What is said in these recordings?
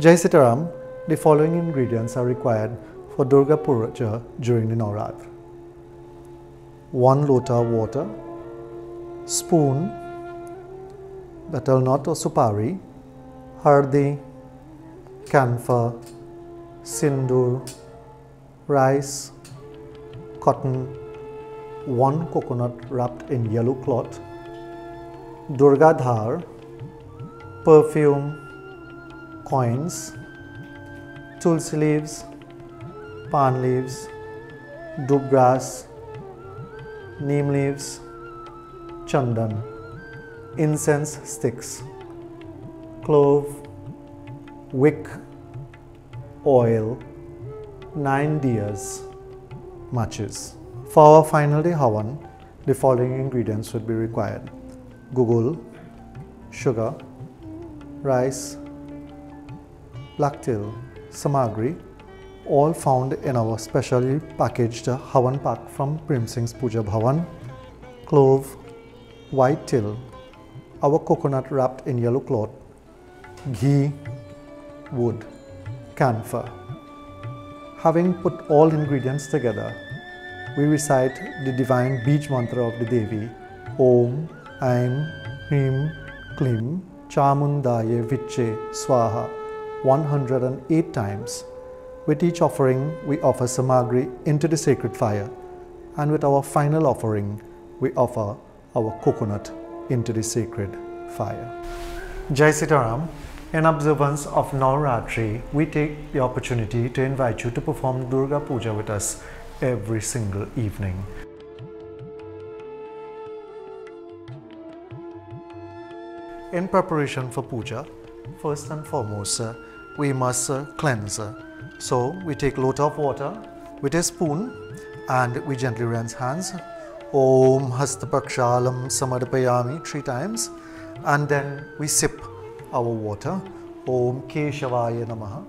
Jai Sitaram, the following ingredients are required for Durga Puja during the Navratri. 1 lota water, spoon, betel nut or supari, hardi, camphor, sindoor, rice, cotton, 1 coconut wrapped in yellow cloth, Durga dhar, perfume, coins, tulsi leaves, pan leaves, dub grass, neem leaves, chandan, incense sticks, clove, wick, oil, 9 diyas, matches. For our final day havan, the following ingredients would be required: gugul, sugar, rice, black till, samagri, all found in our specially packaged havan pack from Prem Singh's Puja Bhavan, clove, white till, our coconut wrapped in yellow cloth, ghee, wood, camphor. Having put all ingredients together, we recite the divine Bij mantra of the Devi, Om, Aim, Hrim, Klim, Chamundaye Viche Swaha, 108 times. With each offering, we offer samagri into the sacred fire, and with our final offering, we offer our coconut into the sacred fire. Jai Sitaram. In observance of Navratri, we take the opportunity to invite you to perform Durga Puja with us every single evening. In preparation for puja, first and foremost, we must cleanse. So we take a lot of water with a spoon and we gently rinse hands. Om Hastapakshalam Samarpayami 3 times, and then we sip our water. Om Keshavaya Namaha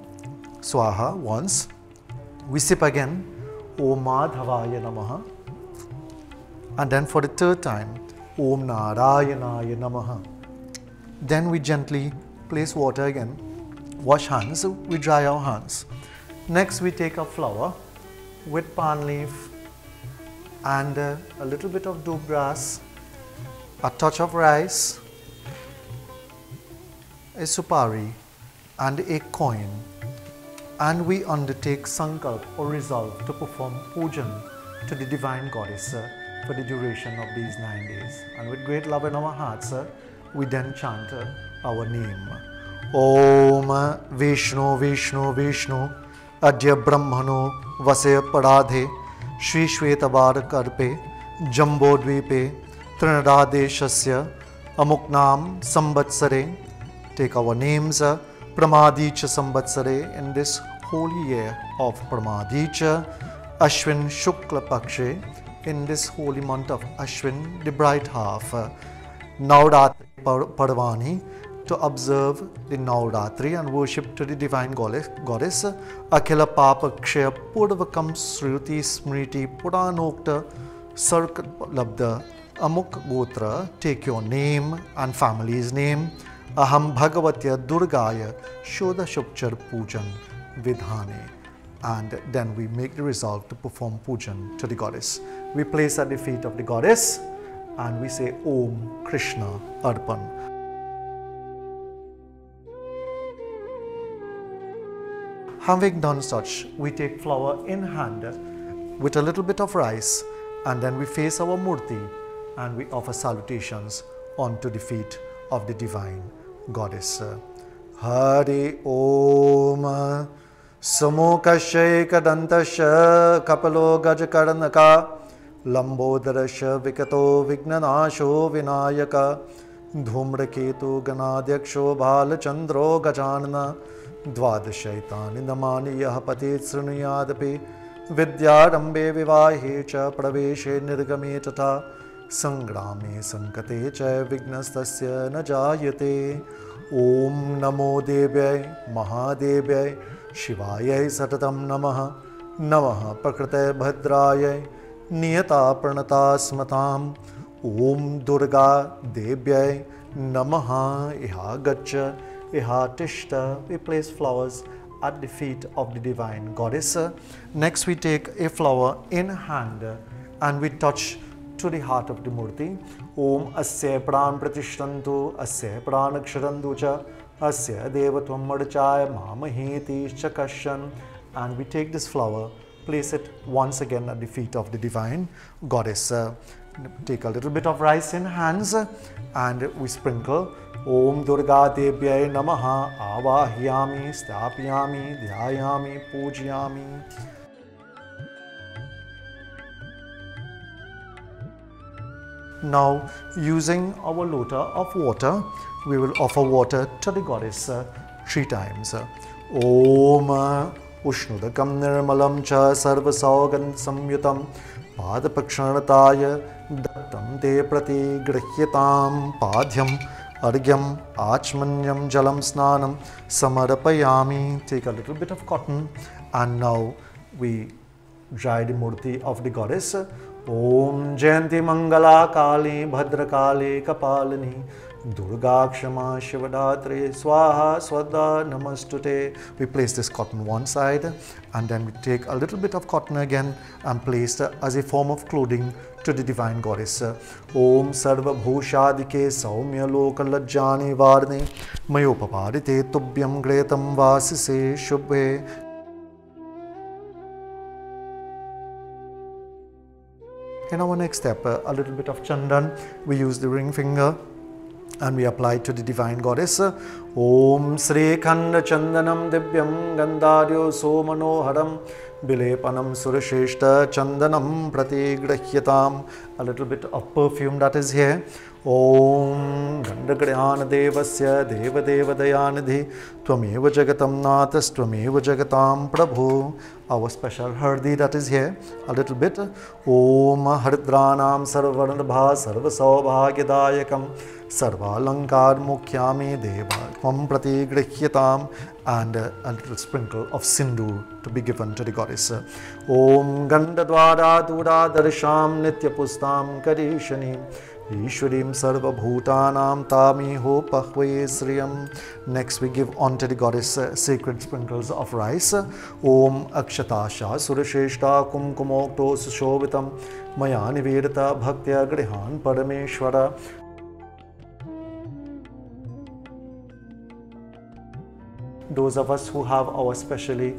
Swaha once. We sip again. Om Madhavaya Namaha. And then for the 3rd time, Om Narayanaya Namaha. Then we gently place water again, wash hands, we dry our hands. Next we take a flower with pan leaf and a little bit of dub grass, a touch of rice, a supari and a coin, and we undertake sankalp or resolve to perform pujan to the divine goddess for the duration of these 9 days. And with great love in our hearts, we then chant our name. Om Vishnu Vishnu Vishnu Adya Brahmano Vasya Paradhe Shri Shvetavar Karpe Jambodvipe Trinadadeshasya Amuknam Sambatsare. Take our names, Pramadicha Sambatsare, in this holy year of Pramadicha, Ashwin Shukla Pakshe, in this holy month of Ashwin, the bright half, Navratri Parvani, to observe the Navratri and worship to the divine goddess, Akhila Papa Kshaya Purvakam Sruti Smriti Puranokta Sarkat Labda Amuk Gotra. Take your name and family's name. Aham Bhagavatya Durgaya Shodha Shukchar Pujan Vidhane. And then we make the resolve to perform pujan to the goddess. We place at the feet of the goddess and we say Om Krishna Arpan. Having done such, we take flour in hand with a little bit of rice, and then we face our murti and we offer salutations onto the feet of the divine goddess. Hari Om Samokashay Kadantasha Kapalo Gajakarnaka Lambodarasha Vikato Vignanasho Vinayaka Dhumraketu Ganadyaksho Bhalachandro Gajanana Dvadashaitani Namani Yahapati Srunuyadapi Vidyarambe Vivahe Cha Praveshe Nirgame Tata Sangrame Sankate Cha Vignastasya Najayate. Om Namo Devyai Mahadevyai Shivayai Satatam Namaha Namaha Prakrite Bhadrayai Niyata Pranata Smatam. Om Durga Devyai Namaha Iha Gacha Vihatishta. We place flowers at the feet of the divine goddess. Next we take a flower in hand and we touch to the heart of the murti. Om asya pran pratishtantu asya pran aksharantu cha asya devatvam madachaya mamaheti chakashan. And we take this flower, place it once again at the feet of the divine goddess. Take a little bit of rice in hands and we sprinkle. Om Durga Devyai Namaha Avahyami Stapyami Dhyayami Pujyami. Now, using our lota of water, we will offer water to the goddess 3 times. Om Ushnudakam Nirmalam Cha Sarvasaugan Samyutam Padapakshanataya Dattam Te Prati Grihyatam Padhyam Argyam Achmanyam Jalam Snanam Samarapayami. Take a little bit of cotton and now we dry the murti of the goddess. Om Jayanti Mangala Kali Bhadrakali Kapalini Durga Kshama Shivadatre Swaha Swadha Namastute. We place this cotton one side and then we take a little bit of cotton again and place as a form of clothing to the divine goddess. Om Sarva Bhushadike Saumya Loka Lajjani Varne Mayopaparite Tubhyam Gretam Vasise Shubhe. In our next step, a little bit of chandan. We use the ring finger and we apply it to the divine goddess. Om Sri Khanda Chandanam Divyam Gandharyo Somanoharam Bilepanam Surasheshta Chandanam Prati Grahyatam. A little bit of perfume that is here. Om Gandagryana Devasya Deva Deva Dayanidhi Tvameva Jagatam Nathas Tvameva Jagatam Prabhu. Our special hardi that is here, a little bit. Om Haridranam Sarvarnabha Sarvasaubhagyadayakam Sarvalankar Mukhyami Deva Kvam Prati Grihyatam. And a little sprinkle of sindoor to be given to the goddess. Om Gandadvara Dura Darsham Nityapustam Karishani Ishwarim Sarva Bhutanam Tamiho Pahve Sriyam. Next we give unto the goddess sacred sprinkles of rice. Om Akshatasha Surasheshta Kumkumokto Sushovitam Maya Nivedata Bhaktya Grihan Parameshwara. Those of us who have our specially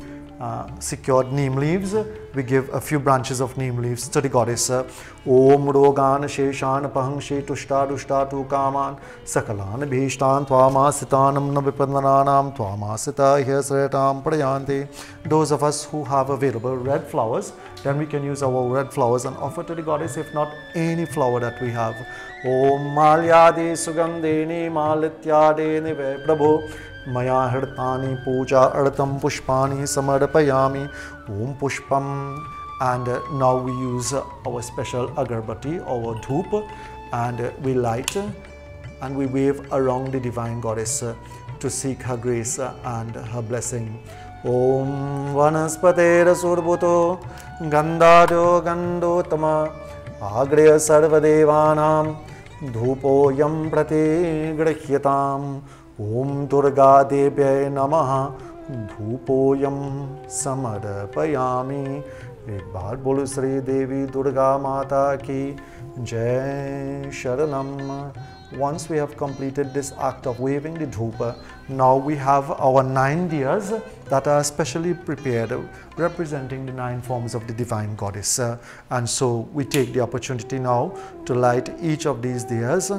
secured neem leaves, we give a few branches of neem leaves to the goddess. Om Rogan Sheshan Pahangshi Tushta Dushta Tu Kaman Sakalan Bhishtan Twamasitanam Navipandananam Twamasita Hyasretam Prayanti. Those of us who have available red flowers, then we can use our red flowers and offer to the goddess, if not any flower that we have. Om Malyadi Sugandhini Malityadeni Ve Prabhu Maya Hridtani Puja Artam Pushpani Samarapayami Om Pushpam. And now we use our special agarbatti, our dhoop, and we light and we wave around the divine goddess to seek her grace and her blessing. Om Vanaspatera Surbuto Gandhadyo Gandotama Agreya Sarvadevanam Dhupo Yam Prati Grihyatam. Om Durga Devyai Namaha Dhupoyam Samarapayami. एक बार बोलो श्री देवी दुर्गा माता की जय शरणम. Once we have completed this act of waving the dhupa, now we have our 9 diyas that are specially prepared representing the 9 forms of the divine goddess. And so we take the opportunity now to light each of these diyas,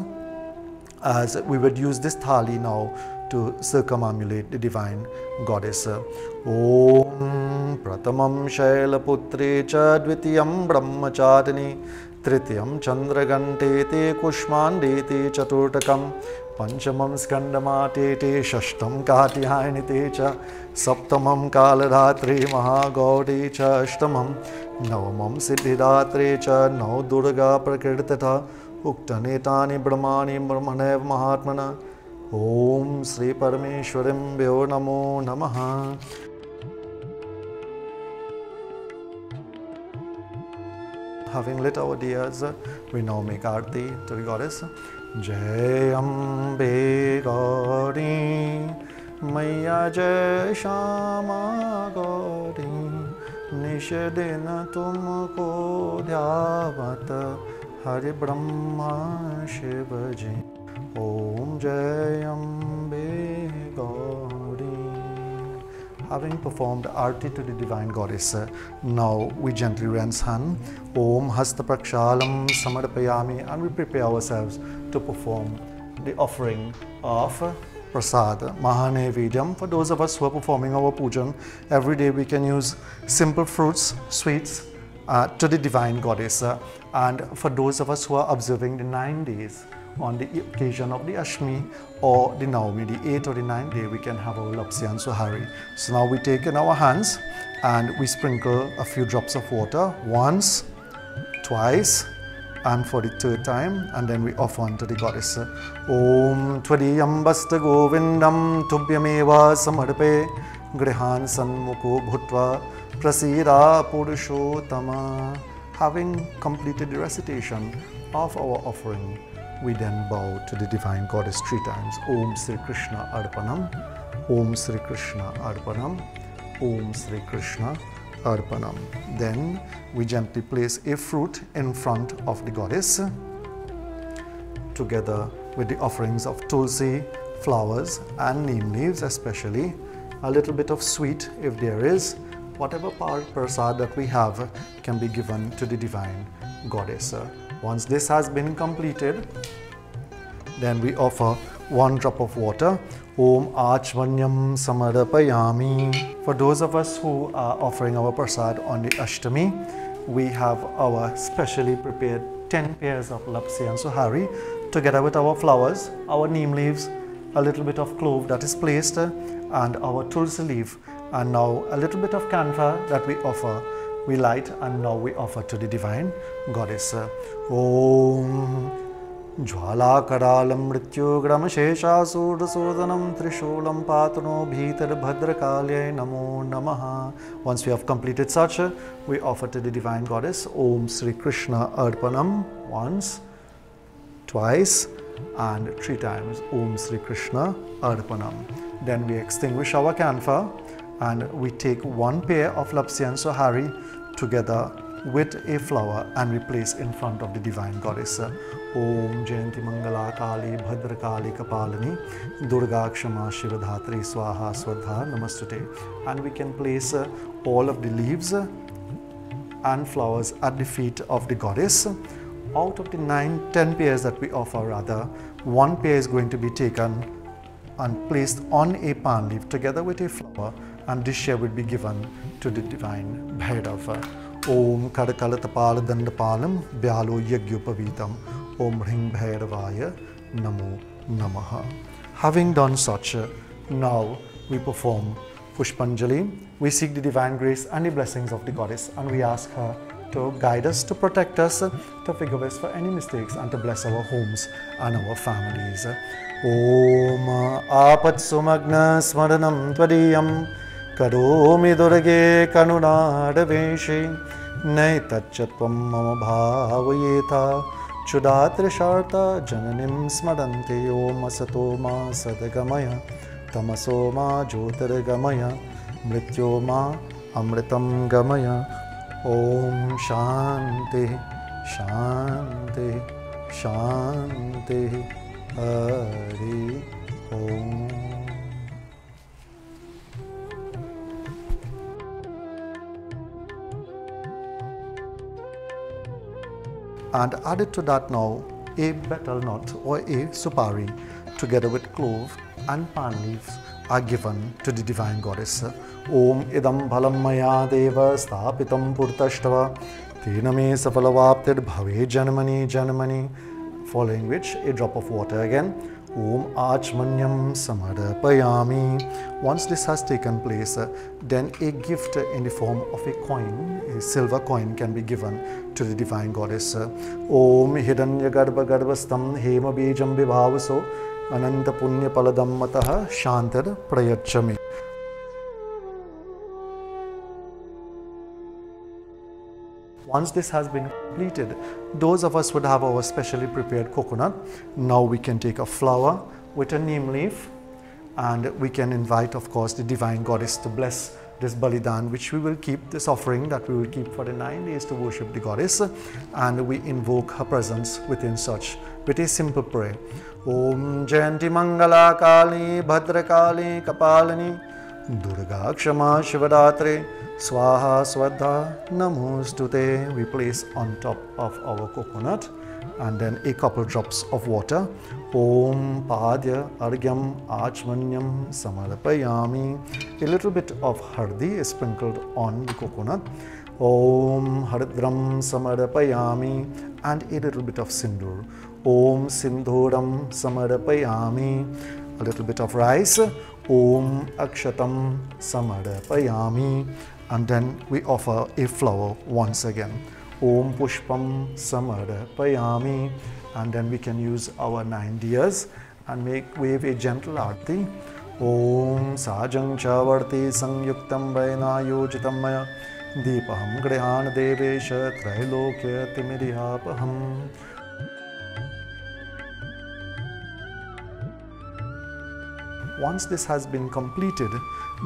as we would use this thali now to circumambulate the divine goddess. Om Pratamam Shailaputri Cha Dvitiyam Brahmacharini Tritiyam Chandragante Kushmandete Chaturtakam Panchamam Skandamate Shashtam Katyayanite Cha Saptamam Kaladatri Mahagaudi Cha Ashtamam Navamam Siddhidatri Cha Nau Durga Prakritata Uktanetani Brahmani Brahmanev Mahatmana. Om Sri Parameshwarim Vyo Namo Namaha. Having lit our diyas, we now make aarti to the goddess. Jai Ambe Gauri मैया जय श्यामा गौरी निश दिन तुमको ध्यावत हरि ब्रह्मा शिव जी ओम जय Ambe Gauri. Having performed Arti to the Divine Goddess, now we gently rinse hand. Om Hasta Prakshalam Samarpayami, and we prepare ourselves to perform the offering of Prasad, Mahanevedyam. For those of us who are performing our pujan, every day we can use simple fruits, sweets to the Divine Goddess. And for those of us who are observing the 9 days, on the occasion of the Ashmi or the Navami, the 8th or the 9th day, we can have our Lapsi and Sohari. So now we take in our hands and we sprinkle a few drops of water once, twice, and for the 3rd time, and then we offer unto the goddess. Om Twadiyambasta Govindam Tubhyameva Samarpe Grihan Sanmukho Bhutva Prasida Purushottama. Having completed the recitation of our offering, we then bow to the Divine Goddess 3 times. Om Sri Krishna Arpanam, Om Sri Krishna Arpanam, Om Sri Krishna Arpanam. Then we gently place a fruit in front of the goddess together with the offerings of tulsi, flowers and neem leaves, especially a little bit of sweet if there is. Whatever prasad that we have can be given to the Divine Goddess. Once this has been completed, then we offer 1 drop of water. Om Achmanyam Samarapayami. For those of us who are offering our prasad on the Ashtami, we have our specially prepared 10 pairs of Lapsi and Sohari together with our flowers, our neem leaves, a little bit of clove that is placed, and our tulsi leaf, and now a little bit of camphor that we offer. We light and now we offer to the Divine Goddess. Om Jwala Karalam Mrityogram Shesha Surdasurdhanam Trishulam Patano Bhitar Bhadrakalya Namo Namaha. Once we have completed such, we offer to the Divine Goddess Om Sri Krishna Arpanam once, twice, and 3 times Om Sri Krishna Arpanam. Then we extinguish our camphor and we take 1 pair of Lapsi and Sohari together with a flower and we place in front of the Divine Goddess. Om Jayanti Mangala Kali Bhadra Kali Kapalani Durga Kshama Shivadhatri Swaha Swadha Namastute. And we can place all of the leaves and flowers at the feet of the goddess. Out of the 10 pairs that we offer, rather, 1 pair is going to be taken and placed on a palm leaf together with a flower, and this share will be given to the Divine Bhairava. Om Karakalatapala Dandapalam Byalo Yagyupavitam Om Hring Bhairavaya Namo Namaha. Having done such, now we perform Pushpanjali. We seek the divine grace and the blessings of the goddess, and we ask her to guide us, to protect us, to forgive us for any mistakes, and to bless our homes and our families. Om Apat Sumagna Smaranam Twadiyam Karomi Durge Kanunadaveshi Naitachatvam Mama Bhavayeta Chudatra Sharta Jananim Smarante Om Asatoma Sadagamaya Tamasoma Jyotirgamaya Mrityoma Amritam Gamaya. Om Shanti Shanti Shanti Hari Om. And added to that now a betel nut or a supari together with clove and pan leaves are given to the divine goddess. Om idam bhalam maya deva sthapitam purtashtava tena me safalavaptir bhave janmani janmani. Following which, a drop of water again. Om achmanyam samarapayami. Once this has taken place, then a gift in the form of a coin, a silver coin, can be given to the divine goddess. Om hidanya garbha garbhastam hema bijam vibhavaso ananta punya paladam mataha shantar prayachami. Once this has been completed, those of us would have our specially prepared coconut. Now we can take a flower with a neem leaf and we can invite, of course, the divine goddess to bless this Balidan, which we will keep, this offering that we will keep for the 9 days to worship the goddess, and we invoke her presence within such with a simple prayer. Om Jayanti Mangala Kali Bhadrakali Kapalini Durga Kshama Shivadatri Swaha Swadha Namostute. We place on top of our coconut and then a couple drops of water. Om Padya Argyam Achmanyam Samarapayami. A little bit of hardi is sprinkled on the coconut. Om Haridram Samarapayami, and a little bit of sindur. Om Sindhuram Samarapayami. A little bit of rice. Om Akshatam Samarapayami. And then we offer a flower once again. Om Pushpam Samarapayami. And then we can use our 9 diyas and wave a gentle arti. Om Sajang Chavarti Sangyuktam Vaina Yojitam Maya Deepaham Grihan Devesha Trailokya Timirihapaham. Once this has been completed,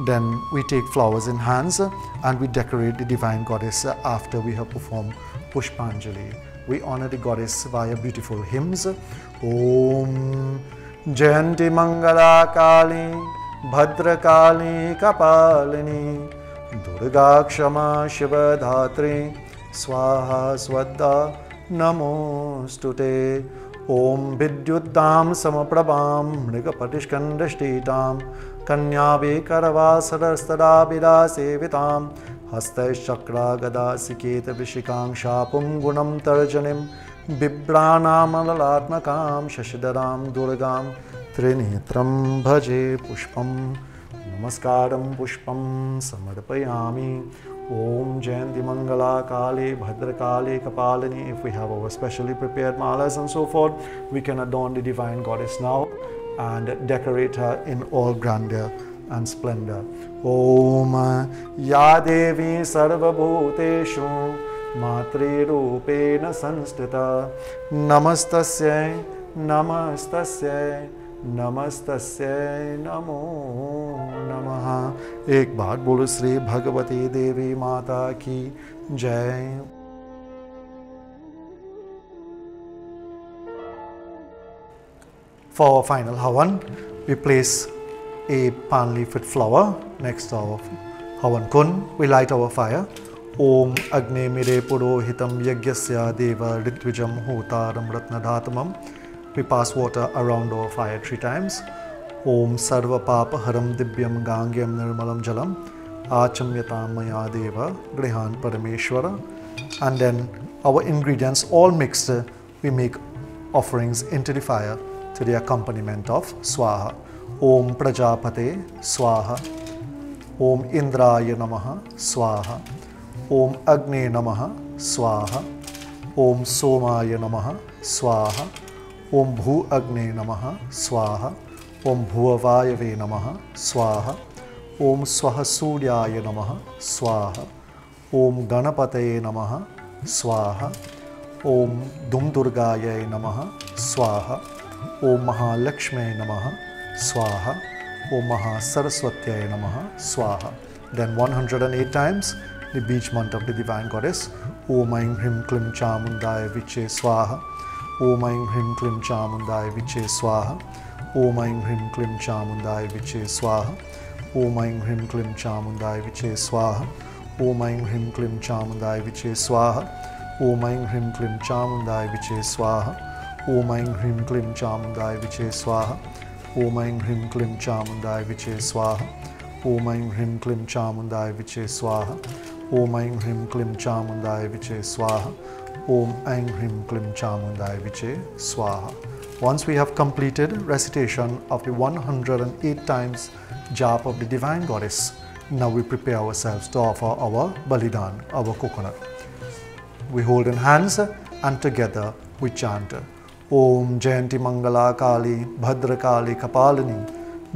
then we take flowers in hands and we decorate the divine goddess after we have performed Pushpanjali. We honor the goddess via beautiful hymns. Om Jayanti Mangala Kali Bhadrakali Kapalini Durga Kshama Shivadhatri Swaha Swadha Namostute. Om Vidyuddam Samaprabham Mrigapatishkandashtitam Kanyavi Karavasarastada Sevitam Hastaish Chakra Gada Siketa Vishikam Shapum Gunam Tarjanim Bibranam Alalatmakam Shashidaram Durgam Trinitram Bhaje Pushpam Namaskaram Pushpam Samarpayami. Om Jayanti Mangala Kali Bhadrakali Kapalini. If we have our specially prepared malas and so forth, we can adorn the divine goddess now and decorate her in all grandeur and splendor. Om Ya Devi Sarva Bhuteshu Matri Rupena Sanstita Namastasya Namastasya Namastasya Namo Namaha. एक बार बोलो श्री भगवती देवी माता की जय. For our final Havan, we place a pan leaf with flower next to our Havan Kun. We light our fire. Om Agne Mire Purohitam Yagyasya Deva Ritwijam Hotaram Ratnadhatamam. We pass water around our fire 3 times. Om Sarva Papa Haram Dibyam Gangyam Nirmalam Jalam Achamyatam Maya Deva Grihan Parameshwara. And then our ingredients all mixed, we make offerings into the fire to the accompaniment of Swaha. Om Prajapate Swaha. Om Indraya Namaha Swaha. Om Agni Namaha Swaha. Om Somaya Namaha Swaha. Om Bhu Agni Namaha Swaha. Om Bhuvavayave Namaha Swaha. Om Swaha Suryaya Namaha Swaha. Om Ganapataye Namaha Swaha. Om Dumdurgaya Namaha Swaha. Om Mahalakshmi Namaha Swaha. Om Mahasaraswatyaya Namaha Swaha. Then 108 times the beach mantra of the divine goddess. Om Aim Hrim Klim Chamundaya Viche Swaha. Om Aim Hrim Klim Chamundaya Viche Swaha. Om Aim Hrim Klim Chamundaya Viche Swaha. Om Aim Hrim Klim Chamundaya Viche Swaha. Om Aim Hrim Klim Chamundaya Viche Swaha. Om Aim Hrim Klim Chamundaya Viche Swaha. Om Aim Hrim Klim Chamundaya Viche Swaha. Om Aim Hrim Klim Chamundaya Viche Swaha. Om Aim Hrim Klim Chamundaya Viche Swaha. Om Aim Hrim Klim Chamundaya Viche Swaha. Om Aim Hrim Klim Chamundaya Viche Swaha. Once we have completed recitation of the 108 times jap of the divine goddess, now we prepare ourselves to offer our Balidan, our coconut. We hold in hands and together we chant Om Jayanti Mangala Kali Bhadrakali Kapalini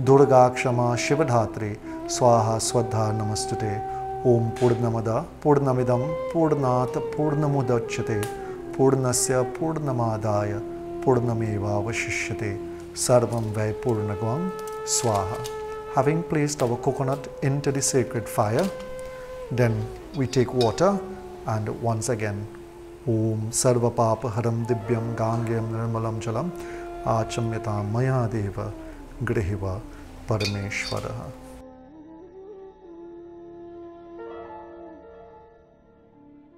Durga Kshama Shivadhatri Swaha Swadha Namastute. Om Purnamada Purnamidam Purnat Purnamudachyate Purnasya Purnamadaya Purnameva Vashishyate Sarvam Vai Purnagam Swaha. Having placed our coconut into the sacred fire, then we take water and once again Om Sarva Papa Haram Divyam Gangyam Nirmalam Jalam Achamyata Maya Deva Grihiva Parameshwaraha.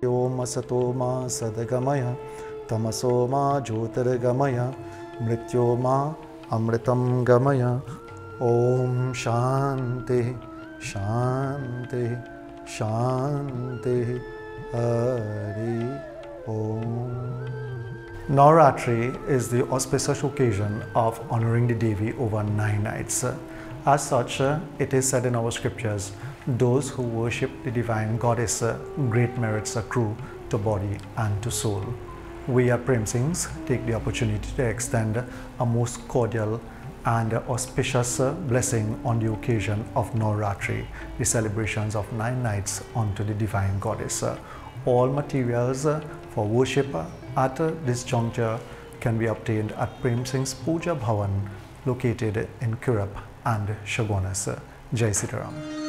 Om Asatoma Sadagamaya Tamasoma Jyotirgamaya Mrityoma Amritam Gamaya. Om Shanti Shanti Shanti Hari Om. Navratri is the auspicious occasion of honoring the Devi over 9 nights. As such, it is said in our scriptures, those who worship the divine goddess, great merits accrue to body and to soul. We at Prem Singhs take the opportunity to extend a most cordial and auspicious blessing on the occasion of Navratri, the celebrations of 9 nights unto the divine goddess. All materials for worship at this juncture can be obtained at Prem Singh's Puja Bhavan located in Kirap and Shagonas. Jai Sitaram.